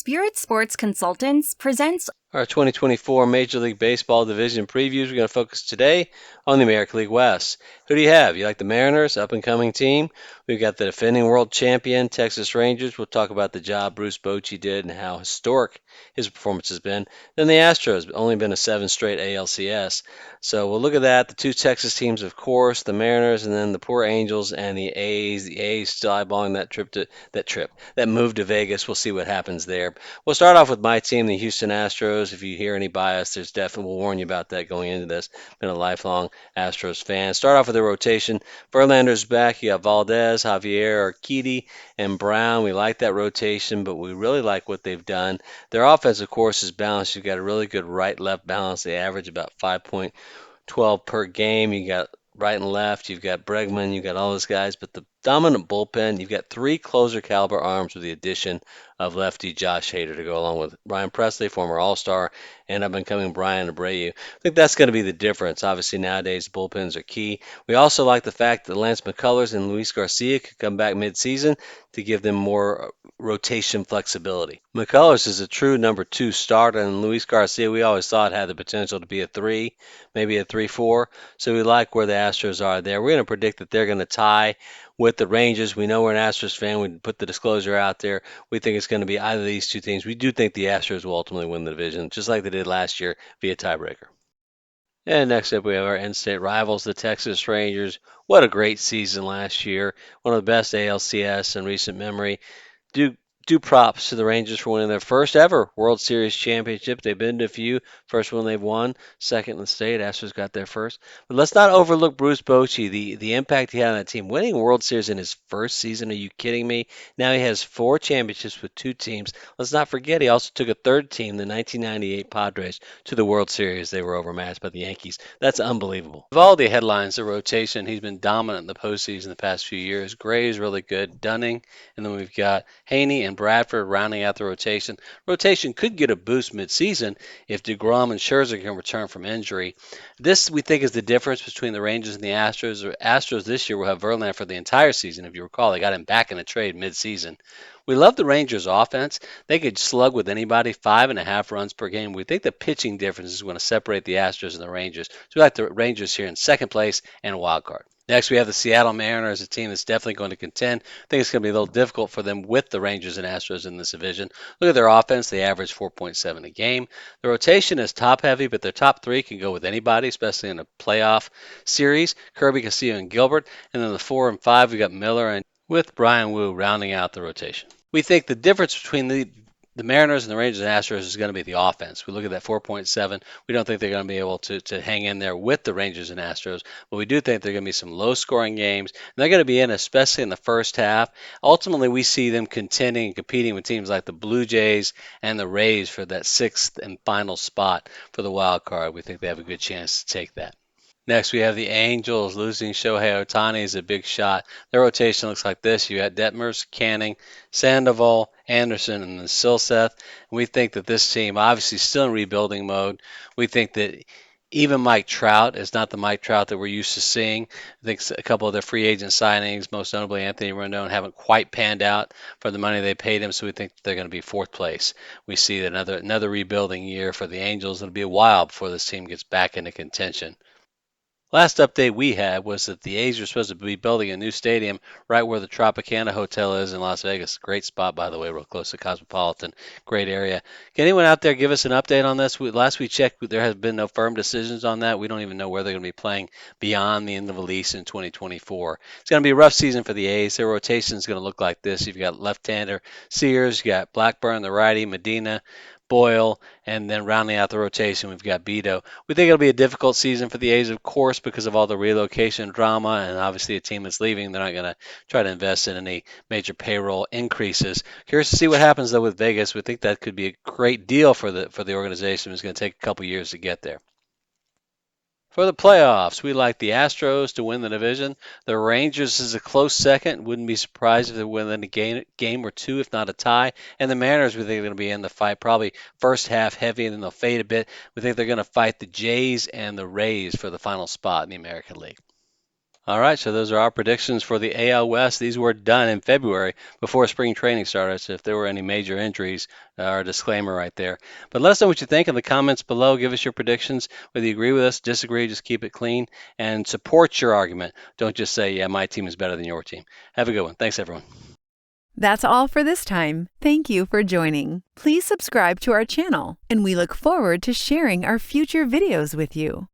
Spirit Sports Consultants presents Our 2024 Major League Baseball division previews. We're going to focus today on the American League West. Who do you have? You like the Mariners, up-and-coming team? We've got the defending world champion, Texas Rangers. We'll talk about the job Bruce Bochy did and how historic his performance has been. Then the Astros, only been a 7 straight ALCS. So we'll look at that. The two Texas teams, of course, the Mariners, and then the poor Angels and the A's. The A's still eyeballing that move to Vegas. We'll see what happens there. We'll start off with my team, the Houston Astros. If you hear any bias, there's definitely, we'll warn you about that going into this. Been a lifelong Astros fan. Start off with the rotation. Verlander's back. You got Valdez, Javier, Urquidy, and Brown. We like that rotation, but we really like what they've done. Their offense, of course, is balanced. You've got a really good right-left balance. They average about 5.12 per game. You got right and left. You've got Bregman. You've got all those guys, but the dominant bullpen. You've got three closer caliber arms with the addition of lefty Josh Hader to go along with Ryan Presley, former All-Star, and up-and-coming Brian Abreu. I think that's going to be the difference. Obviously, nowadays, bullpens are key. We also like the fact that Lance McCullers and Luis Garcia could come back mid-season to give them more rotation flexibility. McCullers is a true number 2 starter, and Luis Garcia, we always thought had the potential to be a 3, maybe a 3-4. So we like where the Astros are there. We're going to predict that they're going to tie with the Rangers. We know we're an Astros fan. We put the disclosure out there. We think it's going to be either of these two teams. We do think the Astros will ultimately win the division, just like they did last year via tiebreaker. And next up, we have our in-state rivals, the Texas Rangers. What a great season last year. One of the best ALCS in recent memory. Do do props to the Rangers for winning their first ever World Series championship. They've been to a few. First one they've won, second in the state. Astros got their first. But let's not overlook Bruce Bochy, the impact he had on that team. Winning a World Series in his first season. Are you kidding me? Now he has 4 championships with 2 teams. Let's not forget he also took a third team, the 1998 Padres, to the World Series. They were overmatched by the Yankees. That's unbelievable. Of all the headlines, the rotation, he's been dominant in the postseason the past few years. Gray is really good. Dunning, and then we've got Haney and Bradford rounding out the rotation. Rotation could get a boost midseason if DeGrom and Scherzer can return from injury. This, we think, is the difference between the Rangers and the Astros. The Astros this year will have Verlander for the entire season. If you recall, they got him back in a trade midseason. We love the Rangers' offense. They could slug with anybody, 5.5 runs per game. We think the pitching difference is going to separate the Astros and the Rangers. So we like the Rangers here in second place and a wild card. Next, we have the Seattle Mariners, a team that's definitely going to contend. I think it's going to be a little difficult for them with the Rangers and Astros in this division. Look at their offense. They average 4.7 a game. The rotation is top-heavy, but their top 3 can go with anybody, especially in a playoff series. Kirby, Castillo, and Gilbert. And then the 4 and 5, we got Miller and with Brian Wu rounding out the rotation. We think the difference between the Mariners and the Rangers and Astros is going to be the offense. We look at that 4.7. We don't think they're going to be able to hang in there with the Rangers and Astros, but we do think there are going to be some low-scoring games. And they're going to be in, especially in the first half. Ultimately, we see them contending and competing with teams like the Blue Jays and the Rays for that 6th and final spot for the wild card. We think they have a good chance to take that. Next, we have the Angels losing Shohei Ohtani is a big shot. Their rotation looks like this. You got Detmers, Canning, Sandoval, Anderson, and then Silseth. And we think that this team, obviously still in rebuilding mode, we think that even Mike Trout is not the Mike Trout that we're used to seeing. I think a couple of their free agent signings, most notably Anthony Rendon, haven't quite panned out for the money they paid him, so we think they're going to be 4th place. We see another rebuilding year for the Angels. It'll be a while before this team gets back into contention. Last update we had was that the A's are supposed to be building a new stadium right where the Tropicana Hotel is in Las Vegas. Great spot, by the way, real close to Cosmopolitan. Great area. Can anyone out there give us an update on this? Last we checked, there has been no firm decisions on that. We don't even know where they're going to be playing beyond the end of the lease in 2024. It's going to be a rough season for the A's. Their rotation is going to look like this. You've got left-hander Sears, you got Blackburn, the righty, Medina, Boyle, and then rounding out the rotation, we've got Beto. We think it'll be a difficult season for the A's, of course, because of all the relocation drama, and obviously a team that's leaving, they're not going to try to invest in any major payroll increases. Curious to see what happens though with Vegas. We think that could be a great deal for the organization. It's going to take a couple years to get there. For the playoffs, we like the Astros to win the division. The Rangers is a close second. Wouldn't be surprised if they win a game or two, if not a tie. And the Mariners, we think, are going to be in the fight, probably first half heavy, and then they'll fade a bit. We think they're going to fight the Jays and the Rays for the final spot in the American League. All right, so those are our predictions for the AL West. These were done in February before spring training started, so if there were any major injuries, our disclaimer right there. But let us know what you think in the comments below. Give us your predictions, whether you agree with us, disagree, just keep it clean, and support your argument. Don't just say, yeah, my team is better than your team. Have a good one. Thanks, everyone. That's all for this time. Thank you for joining. Please subscribe to our channel, and we look forward to sharing our future videos with you.